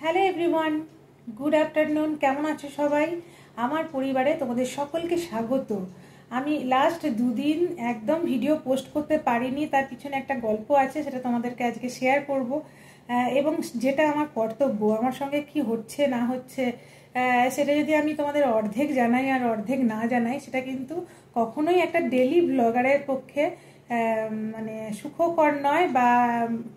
Hello everyone, good afternoon. কেমন আছো সবাই? আমার পরিবারে তোমাদের সকলকে স্বাগত। আমি লাস্ট দুদিন একদম ভিডিও পোস্ট করতে পারিনি, তার পিছনে একটা গল্প আছে, সেটা তোমাদেরকে আজকে শেয়ার করব। এবং যেটা আমার কর্তব্য, আমার সঙ্গে কি হচ্ছে না হচ্ছে সেটা যদি আমি তোমাদের অর্ধেক জানাই আর অর্ধেক না জানাই, সেটা কিন্তু কখনোই একটা ডেলি ব্লগারের পক্ষে মানে সুখকর নয় বা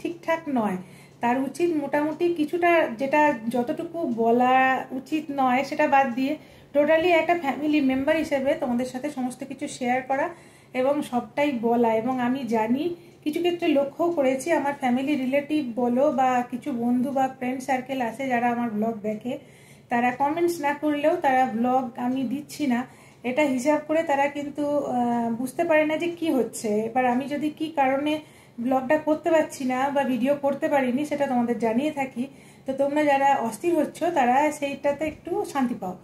ঠিকঠাক নয়। তার উচিত মোটামুটি কিছুটা, যেটা যতটুকু বলা উচিত নয় সেটা বাদ দিয়ে টোটালি একটা ফ্যামিলি মেম্বার হিসেবে তোমাদের সাথে সমস্ত কিছু শেয়ার করা এবং সবটাই বলা। এবং আমি জানি, কিছু ক্ষেত্রে লক্ষ্য করেছি, আমার ফ্যামিলি রিলেটিভ বলো বা কিছু বন্ধু বা ফ্রেন্ড সার্কেল আছে যারা আমার ব্লগ দেখে, তারা কমেন্টস না করলেও তারা ব্লগ আমি দিচ্ছি না এটা হিসাব করে তারা কিন্তু বুঝতে পারে না যে কি হচ্ছে। এবার আমি যদি কি কারণে ব্লগটা করতে পারছি না বা ভিডিও করতে পারিনি সেটা তোমাদের জানিয়ে থাকি, তো তোমরা যারা অস্থির হচ্ছ তারা সেইটাতে একটু শান্তি পাও,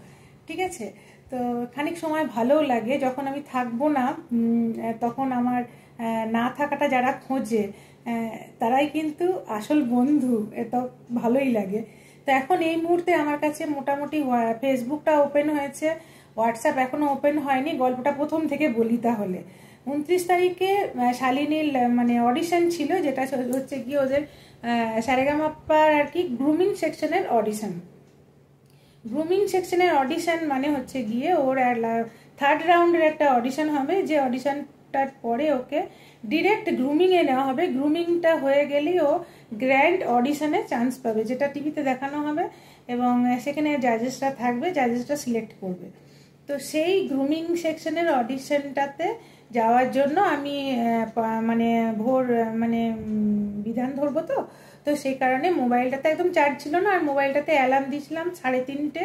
ঠিক আছে? তো খানিক সময় ভালোও লাগে, যখন আমি থাকবো না তখন আমার না থাকাটা যারা খোঁজে তারাই কিন্তু আসল বন্ধু, এটা ভালোই লাগে। তো এখন এই মুহূর্তে আমার কাছে মোটামুটি ফেসবুকটা ওপেন হয়েছে, হোয়াটসঅ্যাপ এখনও ওপেন হয়নি। গল্পটা প্রথম থেকে বলি তাহলে। 29 তারিখে শালিনীর মানে অডিশন ছিল, যেটা হচ্ছে কি ওদের সারেগামাপ্পার আর কি গ্রুমিং সেকশনের অডিশন। গ্রুমিং সেকশনের অডিশন মানে হচ্ছে গিয়ে ওর থার্ড রাউন্ডের একটা অডিশন হবে, যে অডিশনটার পরে ওকে ডিরেক্ট গ্রুমিংয়ে নেওয়া হবে। গ্রুমিংটা হয়ে গেলেই ও গ্র্যান্ড অডিশনে চান্স পাবে, যেটা টিভিতে দেখানো হবে এবং সেখানে জাজেসরা থাকবে, জাজেসরা সিলেক্ট করবে। তো সেই গ্রুমিং সেকশনের অডিশনটাতে যাওয়ার জন্য আমি মানে ভোর মানে বিধান ধরবো, তো তো সেই কারণে মোবাইলটাতে একদম চার্জ ছিল না, আর মোবাইলটাতে অ্যালার্ম দিয়েছিলাম 3:30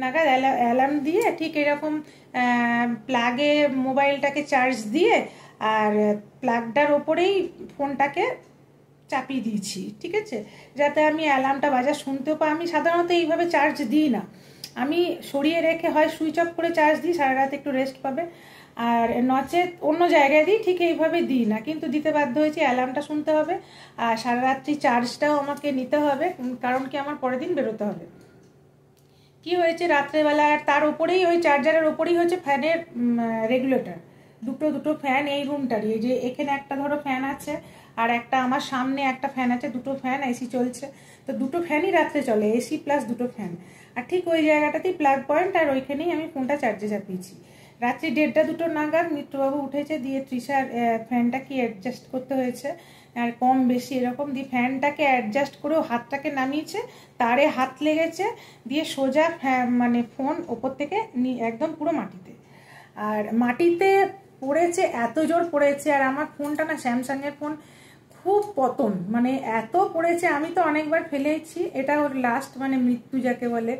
নাগাদ। অ্যালার্ম দিয়ে ঠিক এরকম প্লাগে মোবাইলটাকে চার্জ দিয়ে আর প্লাগটার ওপরেই ফোনটাকে চাপিয়ে দিয়েছি, ঠিক আছে, যাতে আমি অ্যালার্মটা বাজা শুনতেও পাই। আমি সাধারণত এইভাবে চার্জ দিই না, আমি সরিয়ে রেখে হয় সুইচ অফ করে চার্জ দিই, সারা রাত একটু রেস্ট পাবে, আর নচেত অন্য জায়গায় দিই, ঠিক এইভাবে দিই না, কিন্তু দিতে বাধ্য হয়েছি। অ্যালার্মটা শুনতে হবে আর সারা রাত্রি চার্জটাও আমাকে নিতে হবে, কারণ কি আমার পরের দিন বেরোতে হবে। কি হয়েছে রাত্রেবেলা, আর তার উপরেই ওই চার্জারের ওপরেই হচ্ছে ফ্যানের রেগুলেটর, দুটো ফ্যান এই রুমটারই। এই যে এখানে একটা ধরো ফ্যান আছে আর একটা আমার সামনে একটা ফ্যান আছে, দুটো ফ্যান এসি চলছে, তো দুটো ফ্যানই রাত্রে চলে, এসি প্লাস দুটো ফ্যান। আর ঠিক ওই জায়গাটাতেই প্লাগ পয়েন্ট, আর ওইখানেই আমি ফোনটা চার্জে চাপিয়েছি। রাত্রি 1:30-2 নাগাদ মিত্রবাবু উঠেছে, দিয়ে তৃষার ফ্যানটা কি অ্যাডজাস্ট করতে হয়েছে আর কম বেশি এরকম, দিয়ে ফ্যানটাকে অ্যাডজাস্ট করেও হাতটাকে নামিয়েছে, তারে হাত লেগেছে, দিয়ে সোজা মানে ফোন ওপর থেকে একদম পুরো মাটিতে। আর মাটিতে পড়েছে, এত জোর পড়েছে, আর আমার ফোনটা না স্যামসাংয়ের ফোন, খুব পতন, মানে এত পড়েছে। আমি তো অনেকবার ফেলেছি, এটা ওর লাস্ট মানে মৃত্যু যাকে বলে,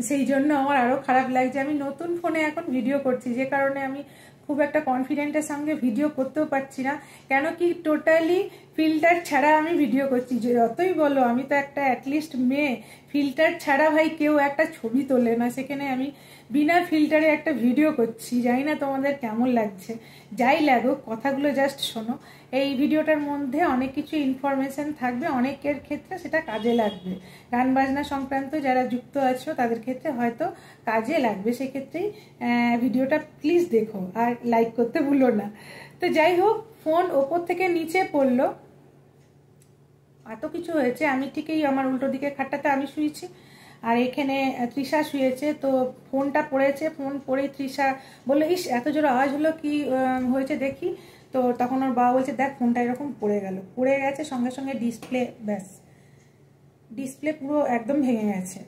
সেই জন্য আমার আরও খারাপ লাগছে। আমি নতুন ফোনে এখন ভিডিও করছি, যে কারণে আমি খুব একটা কনফিডেন্টের সঙ্গে ভিডিও করতেও পারছি না, কেন কি টোটালি ফিল্টার ছাড়া আমি ভিডিও করছি। যতই বলো, আমি তো একটা অ্যাটলিস্ট মেয়ে, ফিল্টার ছাড়া ভাই কেউ একটা ছবি তোলে না, সেখানে আমি বিনা ফিল্টারে একটা ভিডিও করছি। জানি না তোমাদের কেমন লাগছে, যাই লাগুক কথাগুলো জাস্ট শোনো। এই ভিডিওটার মধ্যে অনেক কিছু ইনফরমেশন থাকবে, অনেকের ক্ষেত্রে সেটা কাজে লাগবে, গান বাজনা সংক্রান্ত যারা যুক্ত আছো তাদের ক্ষেত্রে হয়তো কাজে লাগবে, সেক্ষেত্রেই ভিডিওটা প্লিজ দেখো আর লাইক করতে ভুলো না। তো যাই হোক, ফোন ওপর থেকে নিচে পড়লো, এত কিছু হয়েছে। আমি ঠিকই আমার উল্টো দিকে খাটটাতে আমি শুয়েছি, আর এখানে তৃষা শুয়েছে, তো ফোনটা পড়েছে। ফোন পড়েই তৃষা বললো, ইস এত জোর আওয়াজ হলো, কি হয়েছে দেখি। তো তখন ওর বাবা বলছে, দেখ ফোনটা এরকম পড়ে গেছে, সঙ্গে সঙ্গে ডিসপ্লে, ব্যাস ডিসপ্লে পুরো একদম ভেঙে গেছে।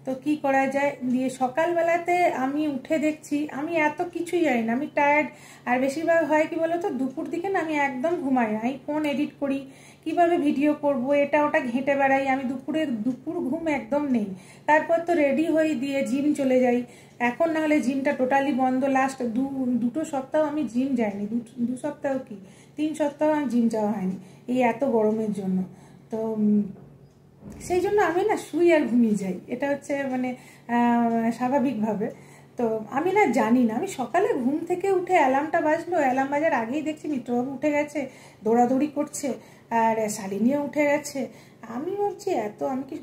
তো কি করা যায়, দিয়ে সকালবেলাতে আমি উঠে দেখছি, আমি এত কিছুই জানি না, আমি টায়ার্ড। আর বেশিরভাগ হয় কি বলো তো, দুপুর দিকে না আমি একদম ঘুমাই না, আমি ফোন এডিট করি, কিভাবে ভিডিও করব এটা ওটা ঘেঁটে বেড়াই, আমি দুপুর ঘুম একদম নেই। তারপর তো রেডি হয়ে দিয়ে জিম চলে যাই, এখন না হলে জিমটা টোটালি বন্ধ। লাস্ট দুটো সপ্তাহ আমি জিম যাইনি, 2 সপ্তাহ কি 3 সপ্তাহ আমি জিম যাওয়া হয়নি, এই এত গরমের জন্য। তো সেই জন্য আমি না শুই আর ঘুমিয়ে যাই, এটা হচ্ছে মানে স্বাভাবিকভাবে। তো আমি না জানি না, আমি সকালে ঘুম থেকে উঠে অ্যালার্মটা বাজলো, অ্যালার্ম বাজার আগেই দেখছি মিত্রবাবু উঠে গেছে, দৌড়াদৌড়ি করছে, আর শালিনীও উঠে গেছে। আমি ভাবছি এত আমি কি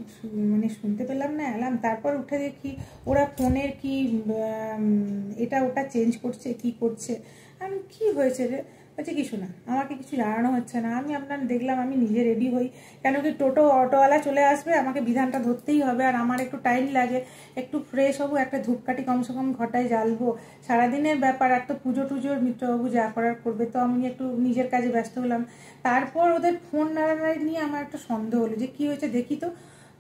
মানে শুনতে পেলাম না এলাম, তারপর উঠে দেখি ওরা ফোনের কি এটা ওটা চেঞ্জ করছে, কি করছে। আমি কি হয়েছে রে, বলছে কিছু না, আমাকে কিছু জানানো হচ্ছে না। আমি আপনার দেখলাম, আমি নিজে রেডি হই, কেন কি টোটো অটোওয়ালা চলে আসবে, আমাকে বিধানটা ধরতেই হবে, আর আমার একটু টাইম লাগে, একটু ফ্রেশ হবো, একটা ধূপকাঠি কমসে কম ঘটায় জ্বালবো, সারাদিনের ব্যাপার, আর তো পুজো টুজোর মিত্রবাবু যা করার করবে, তো আমি একটু নিজের কাজে ব্যস্ত হলাম। তারপর ওদের ফোন নাড়ানাড়ি নিয়ে আমার একটা সন্দেহ হলো যে কী হয়েছে দেখি তো।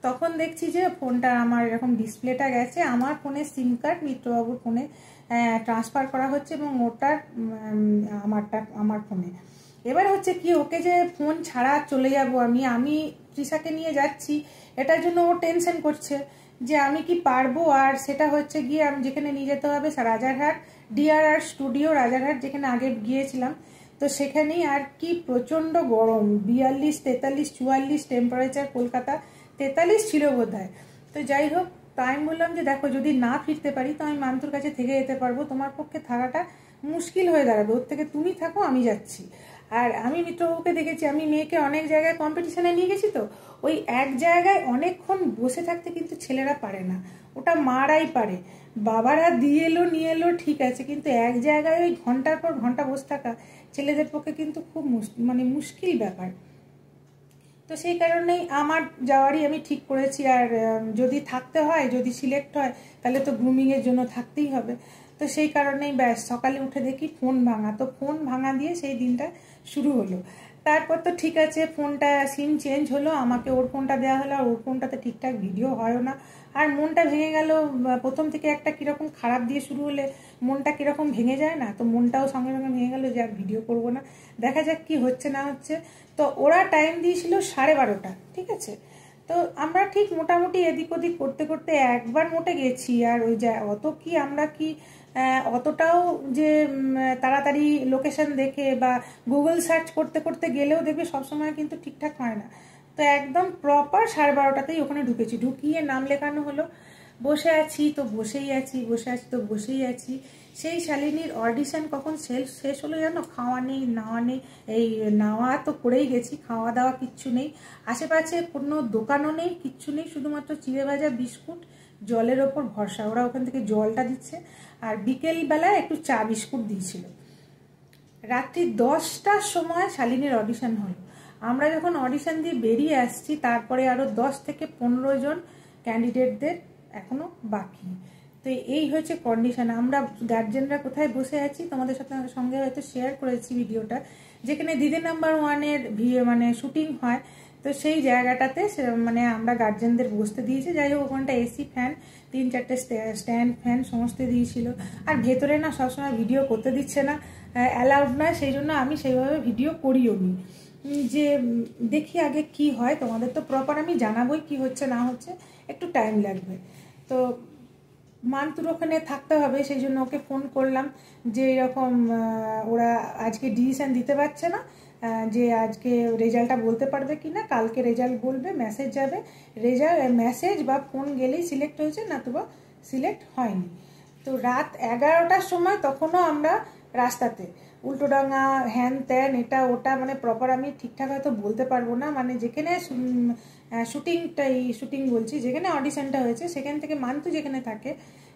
তখন দেখছি যে ফোনটা আমার এরকম ডিসপ্লেটা গেছে, আমার ফোনে সিম কার্ড মিত্রবাবুর ফোনে ট্রান্সফার করা হচ্ছে, এবং ওটার আমার ফোনে। এবার হচ্ছে কি, ওকে যে ফোন ছাড়া চলে যাব আমি তৃষাকে নিয়ে যাচ্ছি, এটার জন্য ও টেনশন করছে যে আমি কি পারবো। আর সেটা হচ্ছে গিয়ে আমি যেখানে নিয়ে যেতে হবে রাজারহাট, ডিআরআর স্টুডিও রাজারহাট, যেখানে আগে গিয়েছিলাম। তো সেখানেই আর কি প্রচণ্ড গরম, 42, 43, 44 টেম্পারেচার, কলকাতা 43 ছিল বোধহয়। তো যাই হোক, তাই আমি বললাম যে দেখো, যদি না ফিরতে পারি তো আমি মান্তুর কাছে থেকে যেতে পারবো, তোমার পক্ষে থাকাটা মুশকিল হয়ে দাঁড়াবে, ওর থেকে তুমি থাকো, আমি যাচ্ছি। আর আমি মিত্রবাবুকে দেখেছি, আমি মেয়েকে অনেক জায়গায় কম্পিটিশনে নিয়ে গেছি, তো ওই এক জায়গায় অনেকক্ষণ বসে থাকতে কিন্তু ছেলেরা পারে না, ওটা মারাই পারে। বাবারা দিয়ে এলো নিয়ে এলো ঠিক আছে, কিন্তু এক জায়গায় ওই ঘন্টার পর ঘন্টা বসে থাকা ছেলেদের পক্ষে কিন্তু খুব মুশকিল ব্যাপার। তো সেই কারণেই আমার যাওয়ারই আমি ঠিক করেছি। আর যদি থাকতে হয়, যদি সিলেক্ট হয়, তাহলে তো গ্রুমিংয়ের জন্য থাকতেই হবে। তো সেই কারণেই ব্যাস সকালে উঠে দেখি ফোন ভাঙা, তো ফোন ভাঙা দিয়ে সেই দিনটা শুরু হলো। তারপর তো ঠিক আছে, ফোনটা সিম চেঞ্জ হলো, আমাকে ওর ফোনটা দেওয়া হলো, আর ওর ফোনটাতে ঠিকঠাক ভিডিও হয়ও না। আর মনটা ভেঙে গেল, প্রথম থেকে একটা কীরকম খারাপ দিয়ে শুরু হলে মনটা কীরকম ভেঙে যায় না, তো মনটাও সঙ্গে সঙ্গে ভেঙে গেলো যে আর ভিডিও করবো না, দেখা যাক কি হচ্ছে না হচ্ছে। তো ওরা টাইম দিয়েছিল 12:30, ঠিক আছে। তো আমরা ঠিক মোটামুটি এদিক ওদিক করতে করতে একবার মোটে গেছি। আর ওই যা অত কি আমরা কি অতটাও যে তাড়াতাড়ি লোকেশন দেখে বা গুগল সার্চ করতে করতে গেলেও দেখবে সবসময় কিন্তু ঠিকঠাক হয় না। তো একদম প্রপার 12:30তেই ওখানে ঢুকেছি, ঢুকিয়ে নাম লেখানো হলো, বসে আছি তো বসেই আছি, বসে আছি তো বসেই আছি। সেই শালিনীর অডিশন কখন শেষ হলো জানো, খাওয়া নেই নাওয়া নেই, এই নাওয়া তো করেই গেছি, খাওয়া দাওয়া কিচ্ছু নেই, আশেপাশে কোনো দোকানও নেই, কিচ্ছু নেই, শুধুমাত্র চিড়ে ভাজা বিস্কুট, জলের ওপর ভরসা, ওরা ওখান থেকে জলটা দিচ্ছে, আর বিকেলবেলায় একটু চা বিস্কুট দিয়েছিল। রাত্রি 10টার সময় শালিনীর অডিশন হলো। আমরা যখন অডিশন দিয়ে বেরিয়ে আসছি, তারপরে আরও 10 থেকে 15 জন ক্যান্ডিডেটদের এখনও বাকি। তো এই হচ্ছে কন্ডিশন। আমরা গার্জেনরা কোথায় বসে আছি, তোমাদের সঙ্গে হয়তো শেয়ার করেছি ভিডিওটা, যেখানে দিদি নাম্বার 1-এর মানে শুটিং হয়, তো সেই জায়গাটাতে মানে আমরা গার্জেনদের বসতে দিয়েছি। যাই হোক, ওখানটা এসি ফ্যান, 3-4টে স্ট্যান্ড ফ্যান সমস্ত দিয়েছিল। আর ভেতরে না সবসময় ভিডিও করতে দিচ্ছে না, অ্যালাউড নয়, সেই জন্য আমি সেইভাবে ভিডিও করিও নি, যে দেখি আগে কি হয়। তোমাদের তো প্রপার আমি জানাবোই কি হচ্ছে না হচ্ছে, একটু টাইম লাগবে। তো মান্তুর ওখানে থাকতে হবে, সেই জন্য ওকে ফোন করলাম যে এরকম ওরা আজকে ডিসিশন দিতে পারছে না, যে আজকে রেজাল্টটা বলতে পারবে কি না, কালকে রেজাল্ট বলবে, মেসেজ যাবে, মেসেজ বা ফোন গেলেই সিলেক্ট হয়েছে, না তো বা সিলেক্ট হয়নি। তো রাত 11টার সময় তখনও আমরা রাস্তাতে, উল্টোডাঙা, হ্যান ত্যান, এটা ওটা, মানে প্রপার আমি ঠিকঠাক হয়তো বলতে পারবো না, মানে যেখানে শুটিং বলছি, যেখানে অডিশনটা হয়েছে সেখান থেকে মান্তু যেখানে থাকে,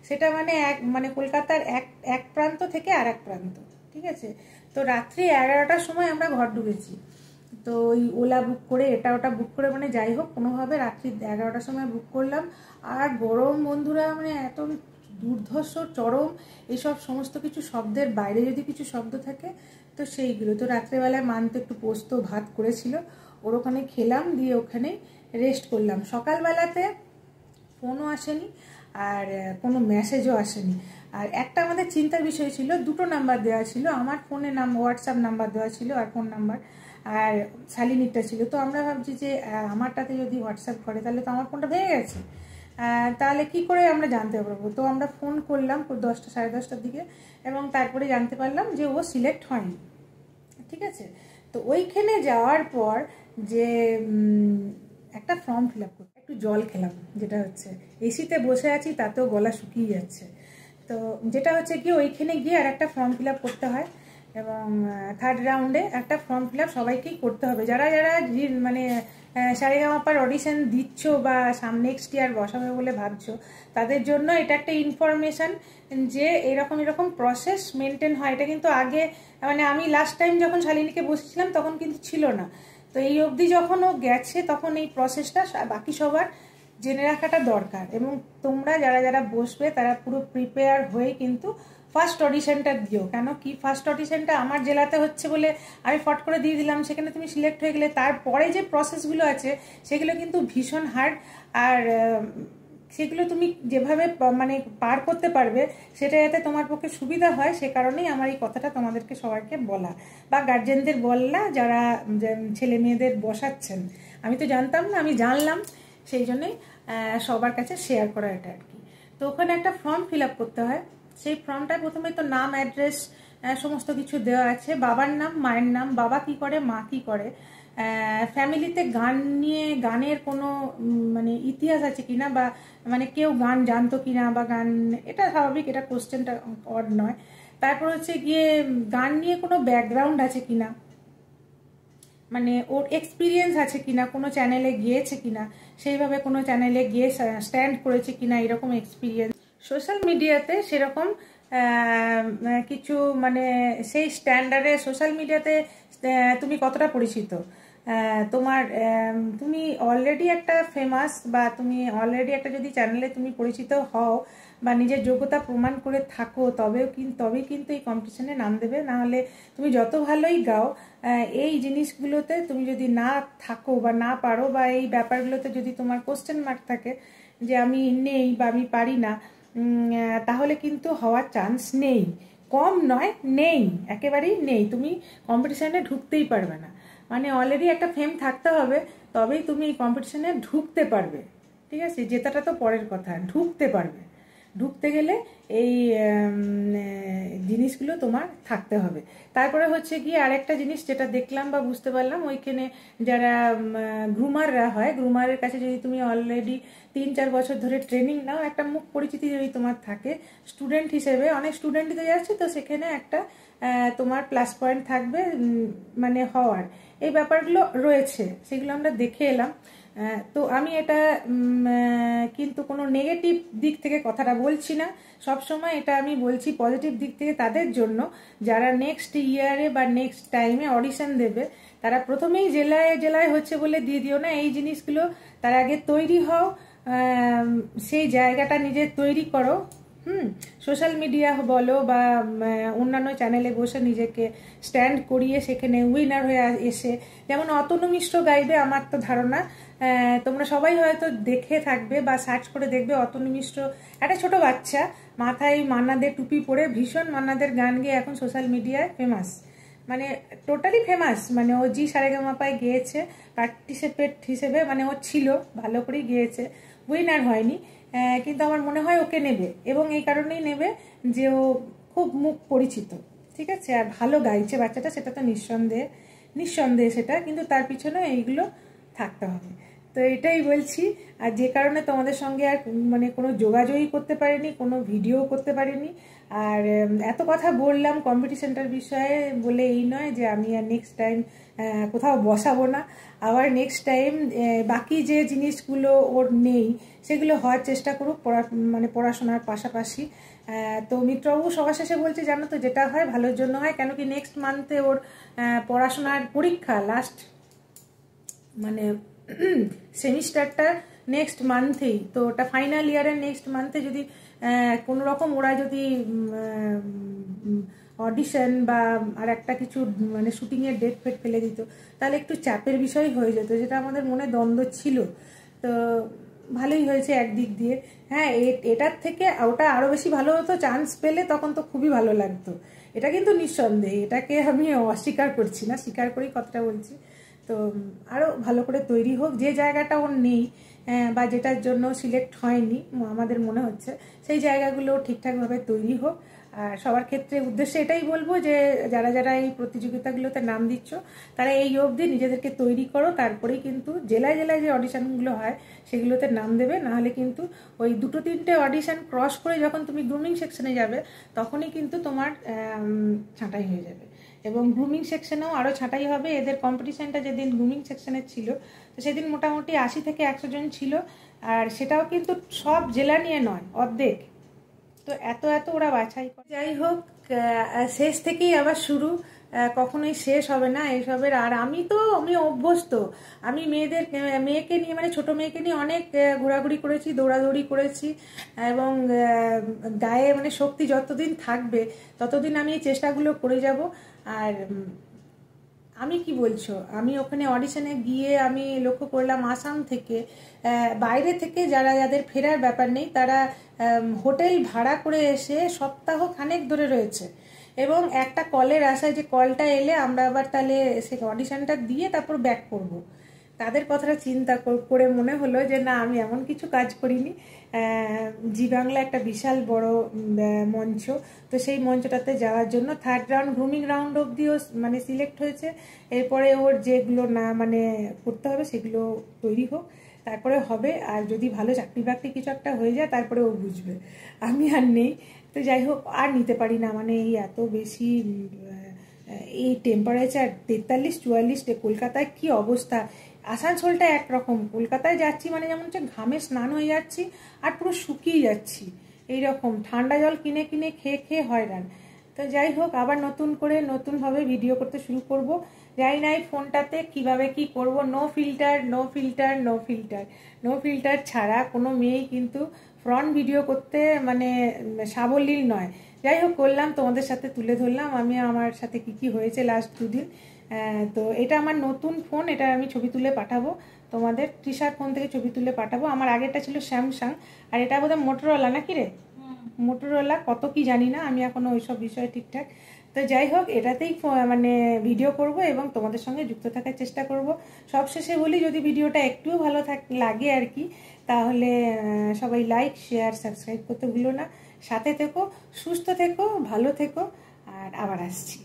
সেটা মানে কলকাতার এক প্রান্ত থেকে আর এক প্রান্ত, ঠিক আছে। তো রাত্রি 11টার সময় আমরা ঘর ঢুকেছি। তো ওই ওলা বুক করে, এটা ওটা বুক করে, মানে যাই হোক কোনোভাবে রাত্রি 11টার সময় বুক করলাম। আর গরম বন্ধুরা, মানে এত দুর্ধর্ষ চরম, এসব সমস্ত কিছু শব্দের বাইরে যদি কিছু শব্দ থাকে তো সেইগুলো। তো রাত্রেবেলায় মানতে একটু পোস্ত ভাত করেছিল, ওর ওখানে খেলাম, দিয়ে ওখানে রেস্ট করলাম। সকালবেলাতে ফোনও আসেনি আর কোনো মেসেজও আসেনি। আর একটা আমাদের চিন্তার বিষয় ছিল, দুটো নাম্বার দেওয়া ছিল, আমার ফোনে হোয়াটসঅ্যাপ নাম্বার দেওয়া ছিল আর ফোন নাম্বার, আর শালিনীরটা ছিল। তো আমরা ভাবছি যে আমারটাতে যদি হোয়াটসঅ্যাপ করে তাহলে তো আমার ফোনটা ভেঙে গেছে, তাহলে কি করে আমরা জানতে পারবো। তো আমরা ফোন করলাম 10টা, 10:30টার দিকে, এবং তারপরে জানতে পারলাম যে ও সিলেক্ট হয়নি, ঠিক আছে। তো ওইখানে যাওয়ার পর যে একটা ফর্ম ফিল আপ করতে, একটু জল খেলাম, যেটা হচ্ছে এসিতে বসে আছি তাতেও গলা শুকিয়ে যাচ্ছে। তো যেটা হচ্ছে কি, ওইখানে গিয়ে আর একটা ফর্ম ফিল আপ করতে হয়, এবং 3rd রাউন্ডে একটা ফর্ম ফিল আপ সবাইকেই করতে হবে, যারা যারা মানে সারেগামাপার অডিশন দিচ্ছ বা নেক্সট ইয়ার বসাবে বলে ভাবছো, তাদের জন্য এটা একটা ইনফরমেশান যে এরকম এরকম প্রসেস মেনটেন হয়। এটা কিন্তু আগে মানে আমি লাস্ট টাইম যখন শালিনীকে বসেছিলাম তখন কিন্তু ছিল না। তো এই অবধি যখন ও গেছে তখন এই প্রসেসটা বাকি সবার জেনে রাখাটা দরকার। এবং তোমরা যারা যারা বসবে তারা পুরো প্রিপেয়ার হয়ে কিন্তু ফার্স্ট অডিশনটা দিও। কেন কি ফার্স্ট অডিশনটা আমার জেলাতে হচ্ছে বলে আমি ফট করে দিয়ে দিলাম, সেখানে তুমি সিলেক্ট হয়ে গেলে তারপরে যে প্রসেসগুলো আছে সেগুলো কিন্তু ভীষণ হার্ড। আর সেগুলো তুমি যেভাবে মানে পার করতে পারবে সেটা যাতে তোমার পক্ষে সুবিধা হয়, সে কারণেই আমার এই কথাটা তোমাদেরকে সবাইকে বলা বা গার্জেনদের বললা যারা ছেলে মেয়েদের বসাচ্ছেন। আমি তো জানতাম না, আমি জানলাম, সেই জন্যই সবার কাছে শেয়ার করা এটা আর কি। তো ওখানে একটা ফর্ম ফিল আপ করতে হয়। সেই ফর্মটায় প্রথমে তো নাম, অ্যাড্রেস সমস্ত কিছু দেওয়া আছে, বাবার নাম, মায়ের নাম, বাবা কি করে, মা কি করে, ফ্যামিলিতে গান নিয়ে গানের কোনো মানে ইতিহাস আছে কিনা, বা মানে কেউ গান জানতো কিনা, বা গান, এটা স্বাভাবিক, এটা কোশ্চেনটা অড নয়। তারপর হচ্ছে গিয়ে গান নিয়ে কোনো ব্যাকগ্রাউন্ড আছে কিনা, মানে ওর এক্সপিরিয়েন্স আছে কিনা, কোনো চ্যানেলে গিয়েছে কিনা, সেইভাবে কোনো চ্যানেলে গিয়ে স্ট্যান্ড করেছে কিনা, এরকম এক্সপিরিয়েন্স। সোশ্যাল মিডিয়াতে সেরকম কিছু মানে সেই স্ট্যান্ডার্ডে সোশ্যাল মিডিয়াতে তুমি কতটা পরিচিত, তোমার তুমি অলরেডি একটা ফেমাস, বা তুমি অলরেডি একটা যদি চ্যানেলে তুমি পরিচিত হও বা নিজের যোগ্যতা প্রমাণ করে থাকো, তবেই কিন্তু এই কম্পিটিশনে নাম দেবে। নাহলে তুমি যত ভালোই গাও, এই জিনিসগুলোতে তুমি যদি না থাকো বা না পারো, বা এই ব্যাপারগুলোতে যদি তোমার কোশ্চেন মার্ক থাকে যে আমি নেই বা আমি পারি না, তাহলে কিন্তু হওয়ার চান্স নেই। কম নয়, নেই, একেবারেই নেই। তুমি কম্পিটিশানে ঢুকতেই পারবে না। মানে অলরেডি একটা ফেম থাকতে হবে, তবেই তুমি এই কম্পিটিশানে ঢুকতে পারবে। ঠিক আছে, জেতাটা তো পরের কথা, ঢুকতে পারবে। ঢুকতে গেলে এই জিনিসগুলো তোমার থাকতে হবে। তারপরে হচ্ছে গিয়ে আরেকটা জিনিস যেটা দেখলাম বা বুঝতে পারলাম, ওইখানে যারা গ্রুমাররা হয়, গ্রুমারের কাছে যদি তুমি অলরেডি 3-4 বছর ধরে ট্রেনিং নাও, একটা মুখ পরিচিতি যদি তোমার থাকে স্টুডেন্ট হিসেবে, অনেক স্টুডেন্ট দিতে যাচ্ছে, তো সেখানে একটা তোমার প্লাস পয়েন্ট থাকবে মানে হওয়ার। এই ব্যাপারগুলো রয়েছে, সেগুলো আমরা দেখে এলাম। তো আমি এটা কিন্তু কোনো নেগেটিভ দিক থেকে কথাটা বলছি না, সব সময় এটা আমি বলছি পজিটিভ দিক থেকে তাদের জন্য যারা নেক্সট ইয়ারে বা নেক্সট টাইমে অডিশন দেবে। তারা প্রথমেই জেলায় জেলায় হচ্ছে বলে দিয়ে দিও না, এই জিনিসগুলো তার আগে তৈরি হও, সেই জায়গাটা নিজে তৈরি করো। সোশ্যাল মিডিয়া বলো বা অন্যান্য চ্যানেলে বসে নিজেকে স্ট্যান্ড করিয়ে সেখানে উইনার হয়ে এসে, যেমন অতনু মিশ্র গাইবে, আমার তো ধারণা তোমরা সবাই হয়তো দেখে থাকবে বা সার্চ করে দেখবে। অতনু মিশ্র একটা ছোট বাচ্চা, মাথায় মান্নাদের টুপি পরে ভীষণ মান্নাদের গান গেয়ে এখন সোশ্যাল মিডিয়ায় ফেমাস, মানে টোটালি ফেমাস। মানে ও জি সারেগামাপায় গিয়েছে পার্টিসিপেট হিসেবে, মানে ও ছিল, ভালো করেই গিয়েছে, উইনার হয়নি, কিন্তু আমার মনে হয় ওকে নেবে। এবং এই কারণেই নেবে যে ও খুব মুখ পরিচিত, ঠিক আছে, আর ভালো গাইছে বাচ্চাটা, সেটা তো নিঃসন্দেহে সেটা, কিন্তু তার পিছনে এইগুলো থাকতে হবে। তো এটাই বলছি। আর যে কারণে তোমাদের সঙ্গে আর মানে কোনো যোগাযোগই করতে পারিনি, কোনো ভিডিও করতে পারিনি। আর এত কথা বললাম কম্পিটিশনটার বিষয়ে বলে এই নয় যে আমি আর নেক্সট টাইম কোথাও বসাবো না। আবার নেক্সট টাইম বাকি যে জিনিসগুলো ওর নেই সেগুলো হওয়ার চেষ্টা করুক, মানে পড়াশোনার পাশাপাশি। তো মিত্রবাবু সবার শেষে বলছে, জানো তো, যেটা হয় ভালোর জন্য হয়। কেন কি নেক্সট মান্থে ওর পড়াশোনার পরীক্ষা, লাস্ট মানে সেমিস্টারটা নেক্সট মান্থেই, তো ওটা ফাইনাল ইয়ারের নেক্সট মান্থে যদি কোনো রকম ওরা যদি অডিশন বা আর একটা কিছু মানে শুটিংয়ের ডেট ফেট ফেলে দিত, তাহলে একটু চাপের বিষয় হয়ে যেত, যেটা আমাদের মনে দ্বন্দ্ব ছিল। তো ভালোই হয়েছে একদিক দিয়ে। হ্যাঁ, এটার থেকে ওটা আরও বেশি ভালো হতো, চান্স পেলে তখন তো খুবই ভালো লাগতো, এটা কিন্তু নিঃসন্দেহে, এটাকে আমি অস্বীকার করছি না, স্বীকার করেই কথাটা বলছি। তো আরও ভালো করে তৈরি হোক, যে জায়গাটা ওর নেই বা যেটার জন্য সিলেক্ট হয়নি আমাদের মনে হচ্ছে, সেই জায়গাগুলো ঠিকঠাকভাবে তৈরি হোক। আর সবার ক্ষেত্রে উদ্দেশ্যে এটাই বলবো যে যারা যারা এই প্রতিযোগিতাগুলোতে নাম দিচ্ছ, তারা এই অবধি নিজেদেরকে তৈরি করো, তারপরেই কিন্তু জেলায় জেলায় যে অডিশনগুলো হয় সেগুলোতে নাম দেবে। নাহলে কিন্তু ওই 2-3টে অডিশন ক্রস করে যখন তুমি গ্রুমিং সেকশনে যাবে, তখনই কিন্তু তোমার ছাঁটাই হয়ে যাবে। এবং গ্রুমিং সেকশনেও আরও ছাঁটাই হবে। এদের কম্পিটিশানটা যেদিন গ্রুমিং সেকশনের ছিল তো সেদিন মোটামুটি 80 থেকে 100 জন ছিল, আর সেটাও কিন্তু সব জেলা নিয়ে নয়, অর্ধেক। তো এত ওরা বাছাই করে। যাই হোক, শেষ থেকেই আবার শুরু, কখনোই শেষ হবে না এইসবের। আর আমি অভ্যস্ত, আমি মেয়েকে নিয়ে মানে ছোট মেয়েকে নিয়ে অনেক ঘোরাঘুরি করেছি, দৌড়াদৌড়ি করেছি, এবং গায়ে মানে শক্তি যতদিন থাকবে ততদিন আমি এই চেষ্টাগুলো করে যাব। আর আমি কি বলছো, আমি ওখানে অডিশনে গিয়ে আমি লক্ষ্য করলাম আসাম থেকে, বাইরে থেকে যাদের ফেরার ব্যাপার নেই, তারা হোটেল ভাড়া করে এসে সপ্তাহ খানেক ধরে রয়েছে, এবং একটা কলের আশায় যে কলটা এলে আমরা আবার তাহলে সে অডিশনটা দিয়ে তারপর ব্যাক করব। তাদের কথাটা চিন্তা করে মনে হলো যে না, আমি এমন কিছু কাজ করিনি। জি বাংলা একটা বিশাল বড় মঞ্চ, তো সেই মঞ্চটাতে যাওয়ার জন্য 3rd রাউন্ড গ্রুমিং রাউন্ড অবধিও মানে সিলেক্ট হয়েছে। এরপরে ওর যেগুলো না মানে করতে হবে সেগুলো তৈরি হোক, তারপরে হবে। আর যদি ভালো চাকরি বাকরি কিছু একটা হয়ে যায় তারপরে ও বুঝবে, আমি আর নেই। তো যাই হোক, আর নিতে পারি না, মানে এই এত বেশি এই টেম্পারেচার 43-44, কলকাতায় কি অবস্থা। আসানসোলটা একরকম, কলকাতায় যাচ্ছি মানে যেমন হচ্ছে ঘামে স্নান হয়ে যাচ্ছি আর পুরো শুকিয়ে যাচ্ছি, এইরকম ঠান্ডা জল কিনে কিনে খেয়ে হয়রান। তো যাই হোক, আবার নতুনভাবে ভিডিও করতে শুরু করব। জানি না এই ফোনটাতে কীভাবে কি করব। নো ফিল্টার ছাড়া কোনো মেয়েই কিন্তু ফ্রন্ট ভিডিও করতে মানে সাবলীল নয়। যাই হোক, করলাম, তোমাদের সাথে তুলে ধরলাম আমি আমার সাথে কি হয়েছে লাস্ট 2 দিন। তো এটা আমার নতুন ফোন, এটা আমি ছবি তুলে পাঠাবো তোমাদের। তৃষার ফোন থেকে ছবি তুলে পাঠাবো। আমার আগেরটা ছিল স্যামসাং, আর এটা বোধহয় মোটরোলা নাকি রে, মোটরোলা কত কি জানি না, আমি এখনো ওইসব বিষয়ে ঠিকঠাক। তো যাই হোক, এটাতেই মানে ভিডিও করব এবং তোমাদের সঙ্গে যুক্ত থাকার চেষ্টা করব। সবশেষে বলি, যদি ভিডিওটা একটুও ভালো লাগে আর কি, তাহলে সবাই লাইক, শেয়ার, সাবস্ক্রাইব করতে ভুলো না। সাথে থেকো, সুস্থ থেকো, ভালো থেকো, আর আবার আসছি।